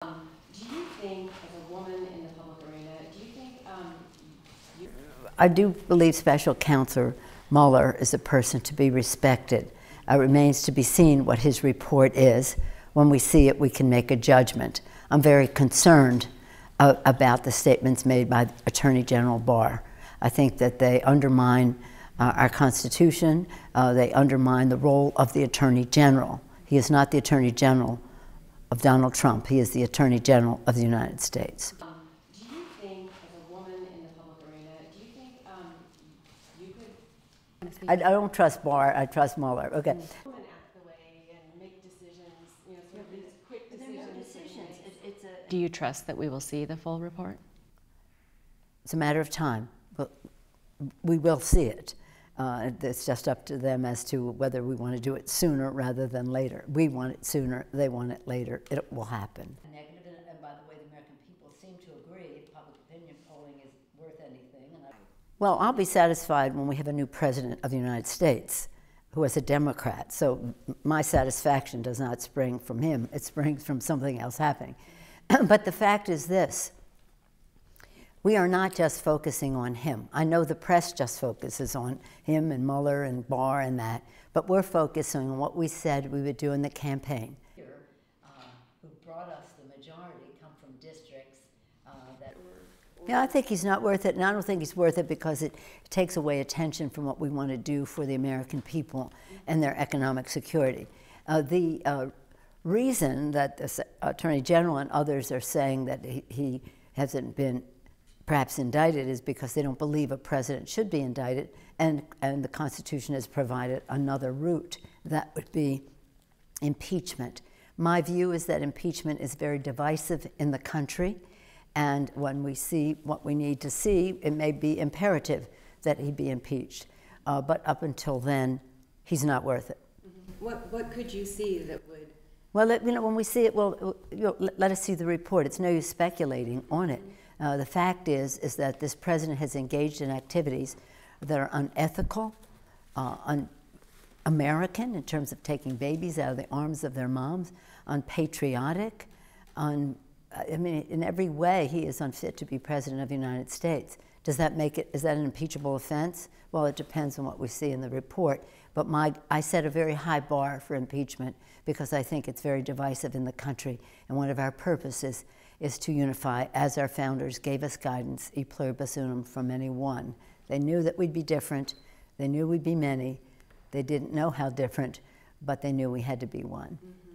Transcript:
Do you think, as a woman in the public arena, do you think I do believe Special Counsel Mueller is a person to be respected. It remains to be seen what his report is. When we see it, we can make a judgment. I'm very concerned about the statements made by Attorney General Barr. I think that they undermine our Constitution. They undermine the role of the Attorney General. He is not the Attorney General of Donald Trump. He is the Attorney General of the United States. do you think, as a woman in the public arena, do you think you could? I don't trust Barr. I trust Mueller. Okay. Women act the way and make decisions, you know, sort of these quick decisions. Do you trust that we will see the full report? It's a matter of time. But we will see it. It's just up to them as to whether we want to do it sooner rather than later. We want it sooner, they want it later. It will happen. Negative, and by the way, the American people seem to agree public opinion polling is worth anything. Well, I'll be satisfied when we have a new president of the United States who is a Democrat. So my satisfaction does not spring from him. It springs from something else happening. But the fact is this. We are not just focusing on him. I know the press just focuses on him and Mueller and Barr and that, but we're focusing on what we said we would do in the campaign. Who brought us the majority come from districts that were... Yeah, I think he's not worth it, and I don't think he's worth it because it takes away attention from what we want to do for the American people and their economic security. The reason that the Attorney General and others are saying that he hasn't been perhaps indicted is because they don't believe a president should be indicted, and the Constitution has provided another route. That would be impeachment. My view is that impeachment is very divisive in the country, and when we see what we need to see, it may be imperative that he be impeached. But up until then, he's not worth it. Mm-hmm. What could you see that would? Well, when we see it, let us see the report. It's no use speculating on it. The fact is that this president has engaged in activities that are unethical, un-American in terms of taking babies out of the arms of their moms, unpatriotic, I mean, in every way he is unfit to be president of the United States. Does that make it, is that an impeachable offense? Well, it depends on what we see in the report. But I set a very high bar for impeachment because I think it's very divisive in the country, and one of our purposes is to unify, as our founders gave us guidance, e pluribus unum, from many one. They knew that we'd be different. They knew we'd be many. They didn't know how different, but they knew we had to be one. Mm-hmm.